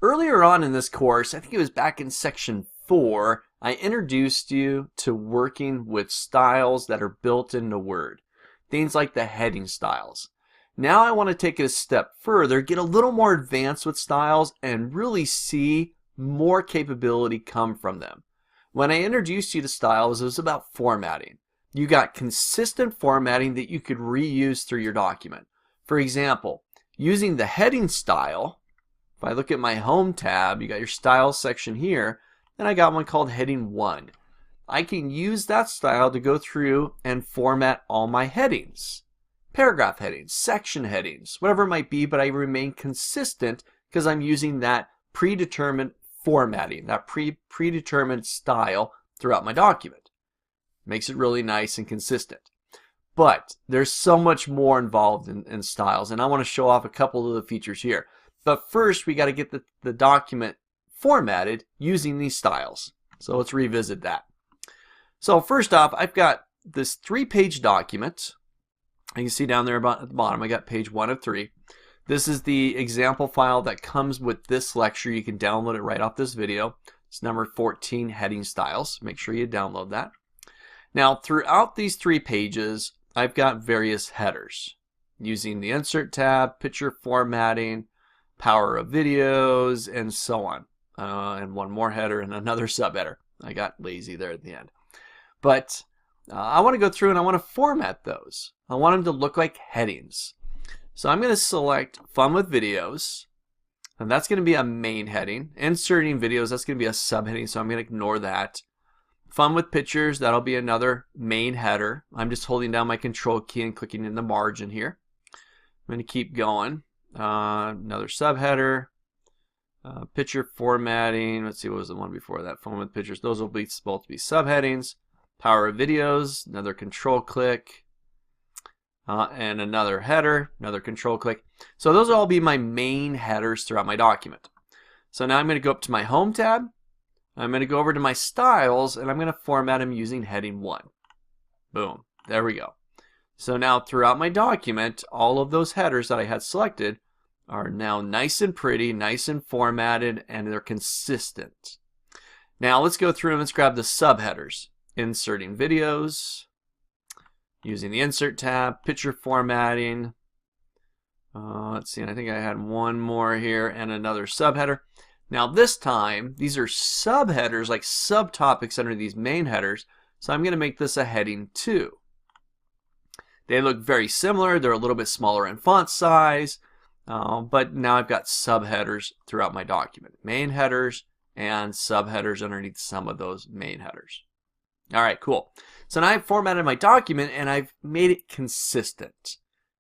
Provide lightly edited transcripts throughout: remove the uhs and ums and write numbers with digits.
Earlier on in this course, I think it was back in section 4, I introduced you to working with styles that are built into Word. Things like the heading styles. Now I want to take it a step further, get a little more advanced with styles, and really see more capability come from them. When I introduced you to styles, it was about formatting. You got consistent formatting that you could reuse through your document. For example, using the heading style, if I look at my Home tab, you got your Styles section here, and I got one called Heading 1. I can use that style to go through and format all my headings. Paragraph headings, section headings, whatever it might be, but I remain consistent because I'm using that predetermined formatting, that predetermined style throughout my document. Makes it really nice and consistent. But there's so much more involved in styles, and I want to show off a couple of the features here. But first, we got to get the document formatted using these styles. So let's revisit that. So first off, I've got this 3-page document. You can see down there about at the bottom, I got page 1 of 3. This is the example file that comes with this lecture. You can download it right off this video. It's number 14, Heading Styles. Make sure you download that. Now, throughout these 3 pages, I've got various headers using the Insert tab, Picture Formatting, Power of Videos, and so on. And one more header and another subheader. I got lazy there at the end. But I want to go through and I want to format those. I want them to look like headings. So I'm going to select Fun with Videos, and that's going to be a main heading. Inserting Videos, that's going to be a subheading, so I'm going to ignore that. Fun with Pictures, that'll be another main header. I'm just holding down my Control key and clicking in the margin here. I'm going to keep going. Another subheader. Picture Formatting, let's see, what was the one before that? Fun with Pictures, those will be both be subheadings. Power of Videos, another control click. And another header, another control click. So those will all be my main headers throughout my document. So now I'm going to go up to my Home tab. I'm going to go over to my styles, and I'm going to format them using Heading 1. Boom. There we go. So now throughout my document, all of those headers that I had selected are now nice and pretty, nice and formatted, and they're consistent. Now let's go through and let's grab the subheaders. Inserting Videos. Using the Insert tab, Picture Formatting. Let's see, I think I had one more here and another subheader. Now this time, these are subheaders, like subtopics under these main headers. So I'm going to make this a Heading 2. They look very similar. They're a little bit smaller in font size. But now I've got subheaders throughout my document. Main headers and subheaders underneath some of those main headers. All right, cool. So now I've formatted my document and I've made it consistent.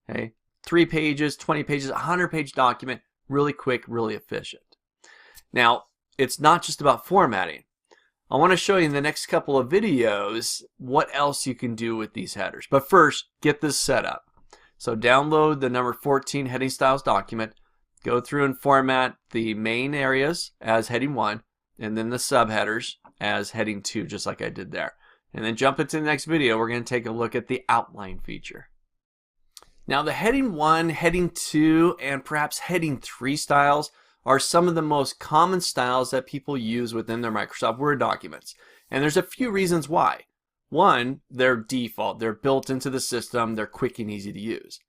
Okay, 3 pages, 20 pages, 100-page document, really quick, really efficient. Now, it's not just about formatting. I want to show you in the next couple of videos what else you can do with these headers. But first, get this set up. So download the number 14 Heading Styles document, go through and format the main areas as Heading 1, and then the subheaders as Heading 2, just like I did there. And then jump into the next video, we're going to take a look at the outline feature. Now the Heading 1, Heading 2, and perhaps Heading 3 styles are some of the most common styles that people use within their Microsoft Word documents. And there's a few reasons why. One, they're default. They're built into the system. They're quick and easy to use.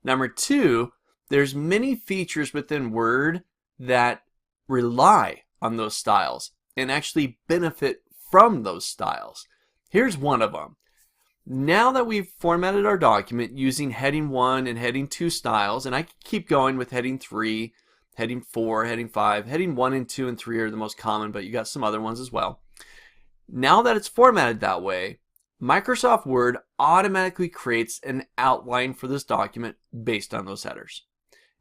Number 2, there's many features within Word that rely on those styles and actually benefit from those styles. Here's one of them. Now that we've formatted our document using Heading 1 and Heading 2 styles, and I can keep going with Heading 3, Heading 4, Heading 5, Heading 1 and 2 and 3 are the most common, but you got some other ones as well. Now that it's formatted that way, Microsoft Word automatically creates an outline for this document based on those headers.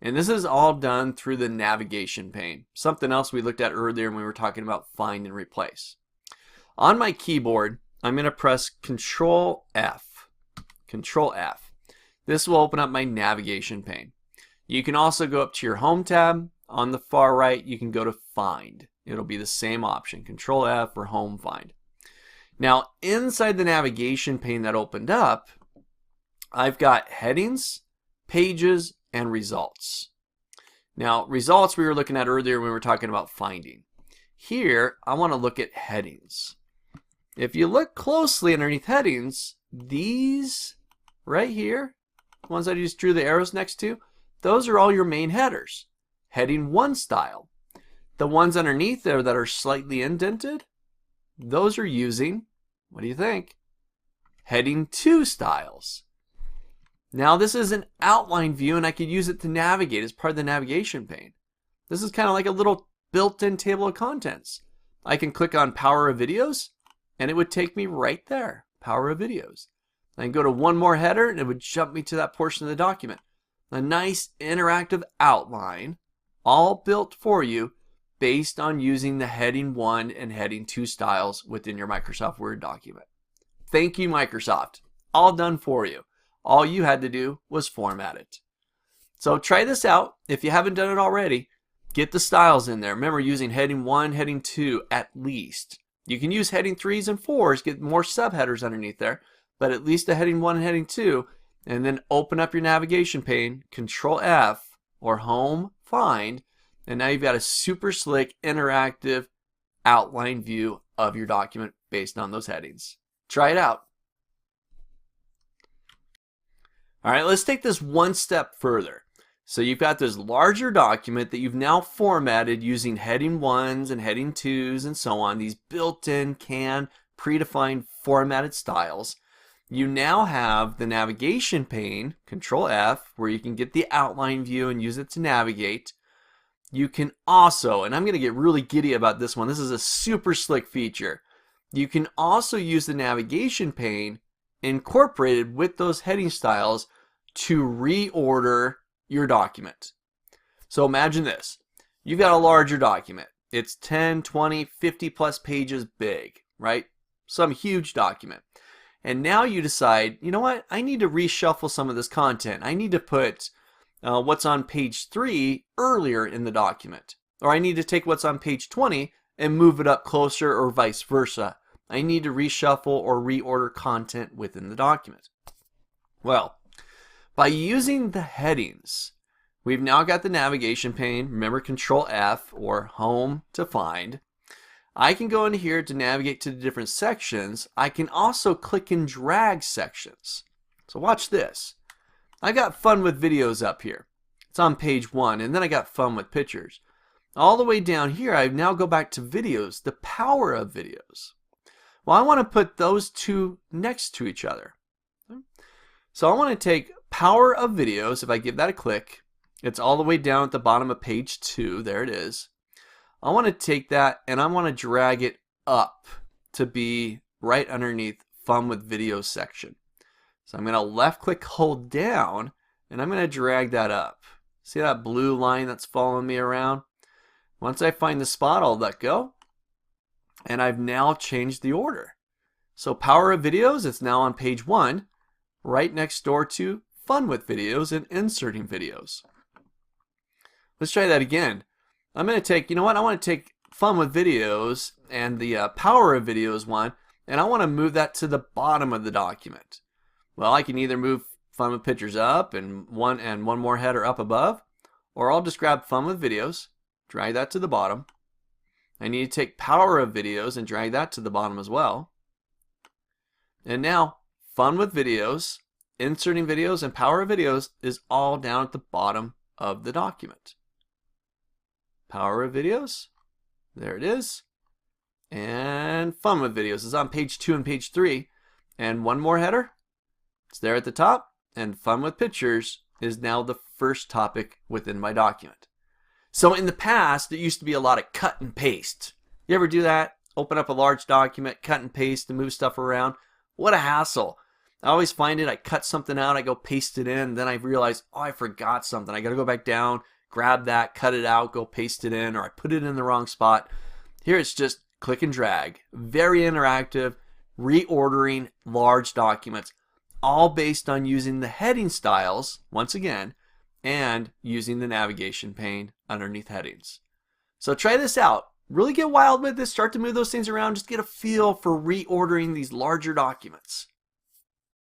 And this is all done through the navigation pane, something else we looked at earlier when we were talking about find and replace. On my keyboard, I'm going to press Control F. Control F. This will open up my navigation pane. You can also go up to your Home tab. On the far right, you can go to Find. It'll be the same option, Control F or Home Find. Now, inside the navigation pane that opened up, I've got headings, pages, and results. Now, results we were looking at earlier when we were talking about finding. Here, I want to look at headings. If you look closely underneath headings, these right here, the ones I just drew the arrows next to, those are all your main headers. Heading 1 style. The ones underneath there that are slightly indented, those are using, what do you think? Heading 2 styles. Now this is an outline view and I could use it to navigate as part of the navigation pane. This is kind of like a little built-in table of contents. I can click on Power of Videos and it would take me right there, Power of Videos. I can go to one more header and it would jump me to that portion of the document. A nice interactive outline, all built for you based on using the Heading 1 and Heading 2 styles within your Microsoft Word document. Thank you, Microsoft. All done for you. All you had to do was format it. So try this out. If you haven't done it already, get the styles in there. Remember, using Heading 1, Heading 2 at least. You can use Heading 3s and 4s, get more subheaders underneath there, but at least a Heading 1 and Heading 2, and then open up your navigation pane, Control F or Home, Find, and now you've got a super slick interactive outline view of your document based on those headings. Try it out. All right, let's take this one step further. So you've got this larger document that you've now formatted using Heading 1s and Heading 2s and so on, these built-in predefined formatted styles. You now have the navigation pane, Control F, where you can get the outline view and use it to navigate. You can also, and I'm going to get really giddy about this one, this is a super slick feature. You can also use the navigation pane incorporated with those heading styles to reorder your document. So imagine this. You've got a larger document. It's 10, 20, 50 plus pages big, right? Some huge document. And now you decide, you know what? I need to reshuffle some of this content. I need to put what's on page 3 earlier in the document. Or I need to take what's on page 20 and move it up closer, or vice versa. I need to reshuffle or reorder content within the document. Well, by using the headings, we've now got the navigation pane. Remember, Control F or Home to find. I can go into here to navigate to the different sections. I can also click and drag sections. So watch this. I got Fun with Videos up here. It's on page 1, and then I got Fun with Pictures. All the way down here, I now go back to Videos, the Power of Videos. Well, I want to put those two next to each other. So I want to take Power of Videos. If I give that a click, it's all the way down at the bottom of page 2. There it is. I want to take that and I want to drag it up to be right underneath Fun with Videos section. So I'm going to left click, hold down, and I'm going to drag that up. See that blue line that's following me around? Once I find the spot, I'll let go. And I've now changed the order. So Power of Videos, it's now on page 1, right next door to Fun with Videos and Inserting Videos. Let's try that again. I'm going to take, you know what, I want to take Fun with Videos and the Power of Videos one, and I want to move that to the bottom of the document. Well, I can either move Fun with Pictures up and one more header up above, or I'll just grab Fun with Videos, drag that to the bottom. I need to take Power of Videos and drag that to the bottom as well. And now, Fun with Videos, Inserting Videos, and Power of Videos is all down at the bottom of the document. Power of Videos, there it is. And Fun with Videos is on page 2 and page 3. And one more header, it's there at the top. And Fun with Pictures is now the first topic within my document. So in the past, it used to be a lot of cut and paste. You ever do that? Open up a large document, cut and paste to move stuff around. What a hassle. I always find it, I cut something out, I go paste it in, then I realize, oh, I forgot something. I got to go back down, grab that, cut it out, go paste it in, or I put it in the wrong spot. Here it's just click and drag. Very interactive, reordering large documents, all based on using the heading styles, once again, and using the navigation pane underneath headings. So try this out. Really get wild with this. Start to move those things around. Just get a feel for reordering these larger documents.